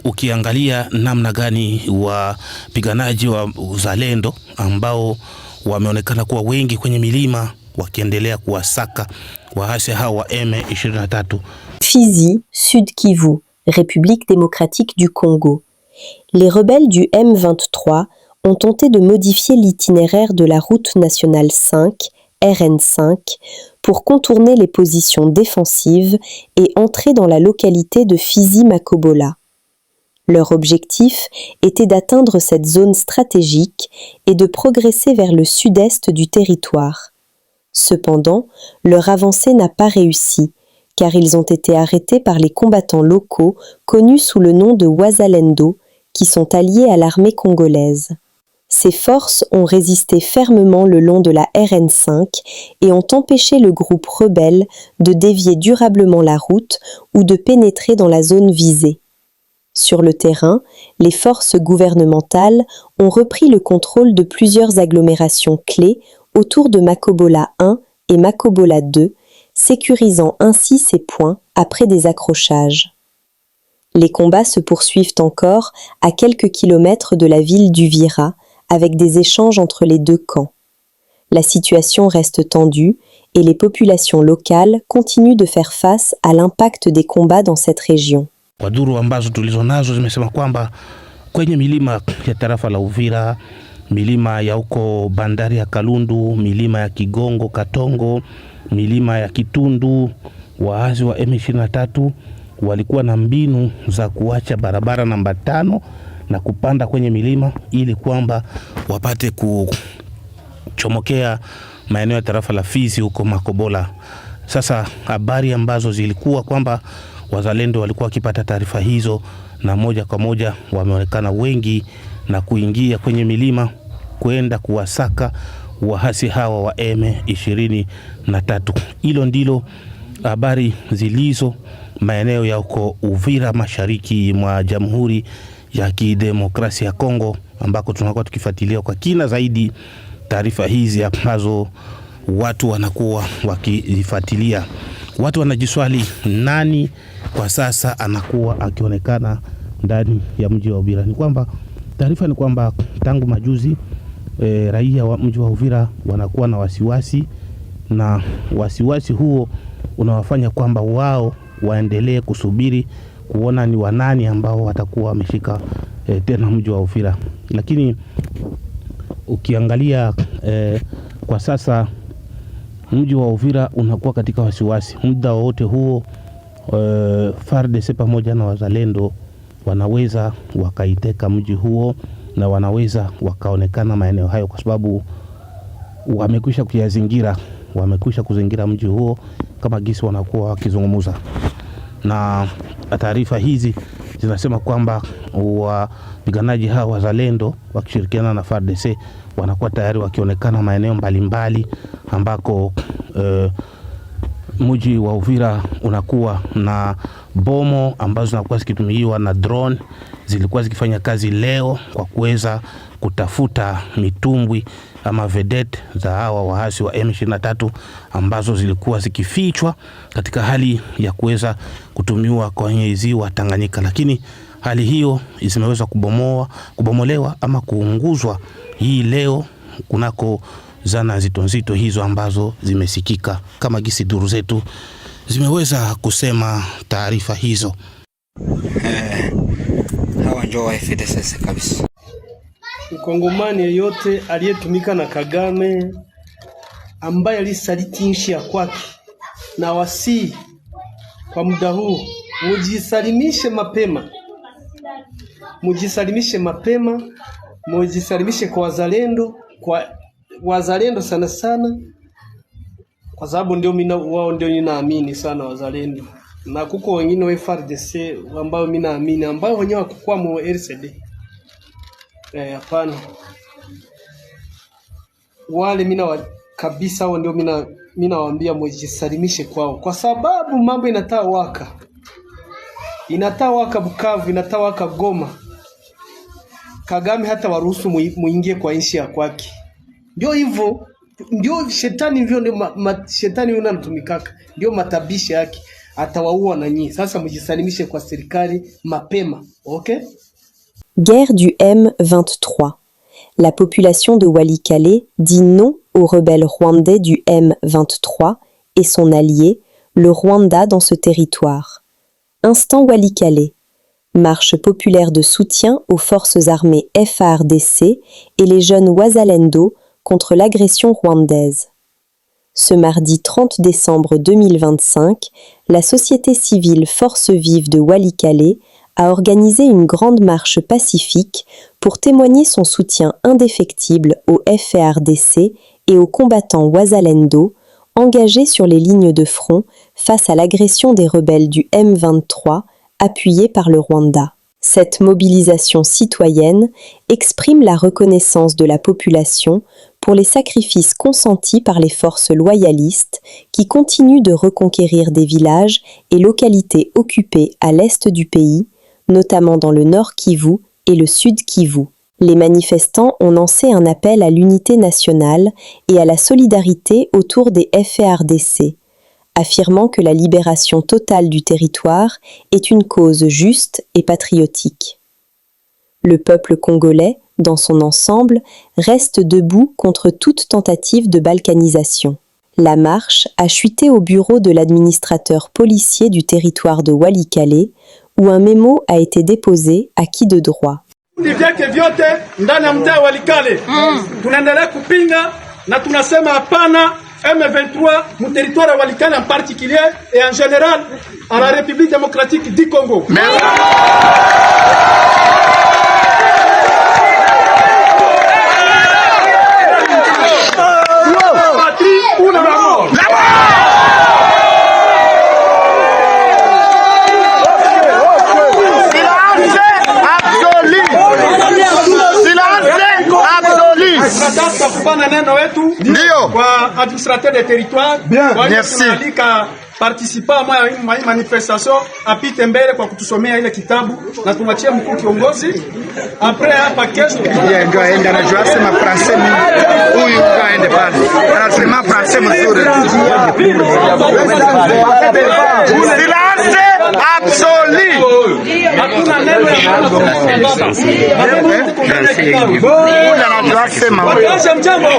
Ukiangalia namna gani wapiganaji wa uzalendo ambao wameonekana kuwa wengi kwenye milima wakiendelea kuwasaka waasi hao wa M23. Fizi, Sud Kivu, République démocratique du Congo. Les rebelles du M23 ont tenté de modifier l'itinéraire de la route nationale 5, RN5, pour contourner les positions défensives et entrer dans la localité de Fizi-Makobola. Leur objectif était d'atteindre cette zone stratégique et de progresser vers le sud-est du territoire. Cependant, leur avancée n'a pas réussi, car ils ont été arrêtés par les combattants locaux connus sous le nom de Wazalendo, qui sont alliés à l'armée congolaise. Ces forces ont résisté fermement le long de la RN5 et ont empêché le groupe rebelle de dévier durablement la route ou de pénétrer dans la zone visée. Sur le terrain, les forces gouvernementales ont repris le contrôle de plusieurs agglomérations clés autour de Makobola 1 et Makobola 2, sécurisant ainsi ces points après des accrochages. Les combats se poursuivent encore à quelques kilomètres de la ville d'Uvira, avec des échanges entre les deux camps. La situation reste tendue et les populations locales continuent de faire face à l'impact des combats dans cette région. Kwa duru ambazo tulizonazo zimesema kwamba kwenye milima ya tarafa la Uvira, milima ya huko bandari ya Kalundu, milima ya Kigongo, Katongo, milima ya Kitundu, waasi wa M23 walikuwa na mbinu za kuacha barabara namba 5 na kupanda kwenye milima ili kwamba wapate kuchomokea maeneo ya tarafa la Fizi huko Makobola. Sasa habari ambazo zilikuwa kwamba wazalendo walikuwa wakipata taarifa hizo na moja kwa moja wameonekana wengi na kuingia kwenye milima kwenda kuwasaka waasi hawa wa M23. Hilo ndilo habari zilizo maeneo ya huko Uvira, mashariki mwa Jamhuri ya Kidemokrasia ya Kongo, ambako tunakuwa tukifuatilia kwa kina zaidi taarifa hizi ambazo watu wanakuwa wakizifuatilia. Watu wanajiswali nani kwa sasa anakuwa akionekana ndani ya mji wa Uvira. Ni kwamba taarifa ni kwamba tangu majuzi raia wa mji wa Uvira wanakuwa na wasiwasi, na wasiwasi huo unawafanya kwamba wao waendelee kusubiri kuona ni wanani ambao watakuwa wameshika tena mji wa Uvira. Lakini ukiangalia kwa sasa mji wa Uvira unakuwa katika wasiwasi. Muda wote huo FARDC pamoja na wazalendo wanaweza wakaiteka mji huo na wanaweza wakaonekana maeneo hayo, kwa sababu wamekwisha kuyazingira, wamekwisha kuzingira mji huo kama gisi wanakuwa wakizungumza. Na taarifa hizi zinasema kwamba wapiganaji hao wazalendo wakishirikiana na FARDC wanakuwa tayari wakionekana maeneo mbalimbali ambako mji wa Uvira unakuwa na bomo ambazo zinakuwa zikitumiwa na drone, zilikuwa zikifanya kazi leo kwa kuweza kutafuta mitumbwi ama vedette za hawa waasi wa M23 ambazo zilikuwa zikifichwa katika hali ya kuweza kutumiwa kwenye ziwa Tanganyika. Lakini hali hiyo zimeweza kubomolewa ama kuunguzwa hii leo kunako zana nzito hizo ambazo zimesikika kama gisi duru zetu zimeweza kusema taarifa hizo. Hawa ndio wa FDC kabisa. Mkongomani yeyote aliyetumika na Kagame, ambaye alisaliti nchi ya kwake, na wasi kwa muda huu mujisalimishe mapema. Mujisalimishe kwa wazalendo sana sana, kwa sababu ndio ninaamini sana wazalendo, na kuko wengine wa FARDC ambao mimi naamini ambao wenyewe wakukua mu RCD. Hapana, wale kabisa hao ndio mimi nawaambia mujisalimishe kwao, kwa sababu mambo inatawaka Bukavu, inatawaka Goma. Kagame hata waruhusu muingie kwa nchi ya kwake. Ndio hivyo, ndio shetani, hivyo ndio shetani anatumikaka, ndio matabisha yake. atawaua na nyinyi. Sasa mjisalimishe kwa serikali mapema, okay? Guerre du M23. La population de Walikale dit non aux rebelles rwandais du M23 et son allié, le Rwanda, dans ce territoire. Instant Walikale. Marche populaire de soutien aux forces armées FARDC et les jeunes Wazalendo contre l'agression rwandaise. Ce mardi 30 décembre 2025, la société civile Forces Vives de Walikale a organisé une grande marche pacifique pour témoigner son soutien indéfectible au FARDC et aux combattants Wazalendo engagés sur les lignes de front face à l'agression des rebelles du M23 appuyés par le Rwanda. Cette mobilisation citoyenne exprime la reconnaissance de la population pour les sacrifices consentis par les forces loyalistes qui continuent de reconquérir des villages et localités occupées à l'est du pays, notamment dans le nord Kivu et le sud Kivu. Les manifestants ont lancé un appel à l'unité nationale et à la solidarité autour des FARDC, affirmant que la libération totale du territoire est une cause juste et patriotique. Le peuple congolais, dans son ensemble, reste debout contre toute tentative de balkanisation. La marche a chuté au bureau de l'administrateur policier du territoire de Walikale, où un mémo a été déposé à qui de droit. Vyake vyote ndani ya mtaa wa Walikale tunaendelea kupinga na tunasema hapana M23 mu territoire ya Walikale en particulier et en général à la République démocratique du Congo. Kupana neno wetu kwa administrateur de territoire kwa tunalika participa mwa manifestation apite mbele kwa kutusomea ile kitabu na tumachie mkuu kiongozi après hapa kesho ndio aenda anajua sema français huyu kaende pale anasema français mzuri silence absolu hatuna neno ya anajua sema mjambo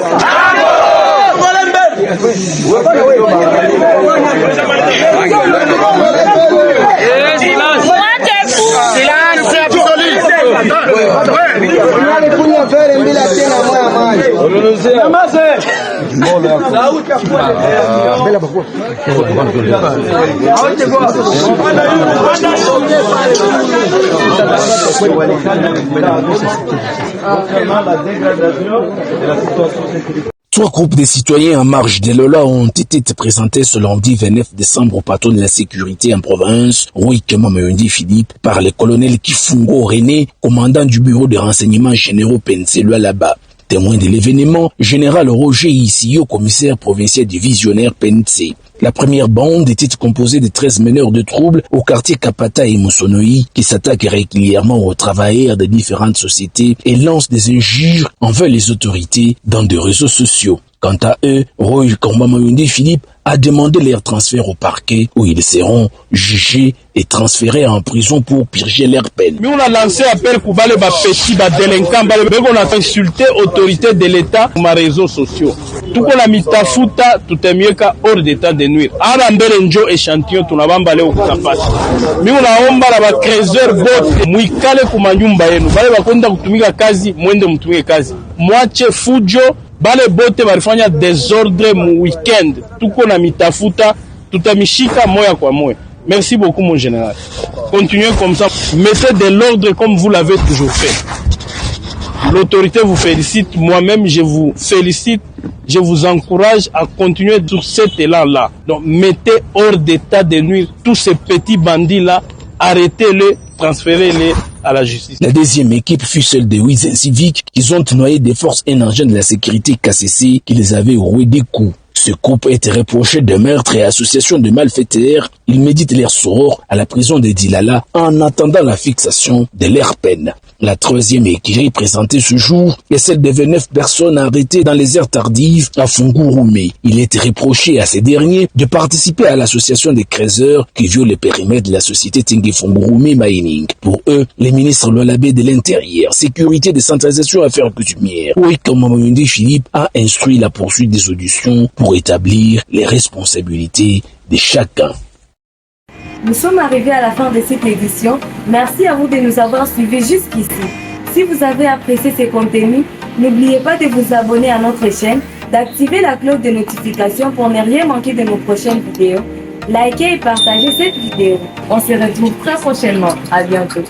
Trois groupes de citoyens en marche de Lola ont été présentés ce lundi 29 décembre au patron de la sécurité en province, Roy-Kema Mayundi Philippe, par le colonel Kifungo René, commandant du bureau de renseignements généraux Penselua là-bas. Témoin de l'événement, général Roger Issio, commissaire provincial divisionnaire PNC. La première bande était composée de 13 meneurs de troubles au quartier Kapata et Musonoi qui s'attaquent régulièrement aux travailleurs de différentes sociétés et lancent des injures envers les autorités dans des réseaux sociaux. Quant à eux, Roy Mayundi Philippe a demandé leur transfert au parquet où ils seront jugés et transférés en prison pour purger leur peine. Mais on a lancé appel pour les petits délinquants, on a insulté l'autorité de l'État sur les réseaux sociaux. Tout qu'on a mis ta fouta, tout est mieux qu'à hors d'état de nuire. Alors on a échantillon, tout n'a pas balé au capage. Mais on a omba la créseur bote, muikale kumanyumba yenu. Bale bakonda kutumika kazi, mwende mtumike kazi. Mwache fujo, bale bote barifanya désordre mu weekend. Tuko na mitafuta, tutamishika moya kwa moya. Merci beaucoup mon général. Continuez comme ça. Mettez de l'ordre comme vous l'avez toujours fait. L'autorité vous félicite, moi-même je vous félicite, je vous encourage à continuer sur cet élan-là. Donc mettez hors d'état de nuire tous ces petits bandits-là, arrêtez-les, transférez-les à la justice. La deuxième équipe fut celle des 8 civiques qui ont noyé des forces énergènes de la sécurité KCC qui les avaient roué des coups. Ce couple est reproché de meurtre et association de malfaiteurs. Ils méditent leur sort à la prison de Dilala en attendant la fixation de leur peine. La troisième écurie présentée ce jour est celle de 29 personnes arrêtées dans les heures tardives à Fungurume. Il est reproché à ces derniers de participer à l'association des creuseurs qui viole le périmètre de la société Tengue Fungurume Mining. Pour eux, les ministres Lolabé de l'Intérieur, Sécurité, Décentralisation, Affaires coutumières, Ouikamamoyundi Philippe a instruit la poursuite des auditions pour établir les responsabilités de chacun. Nous sommes arrivés à la fin de cette édition. Merci à vous de nous avoir suivis jusqu'ici. Si vous avez apprécié ces contenus, n'oubliez pas de vous abonner à notre chaîne, d'activer la cloche de notification pour ne rien manquer de nos prochaines vidéos. Likez et partagez cette vidéo. On se retrouve très prochainement. À bientôt.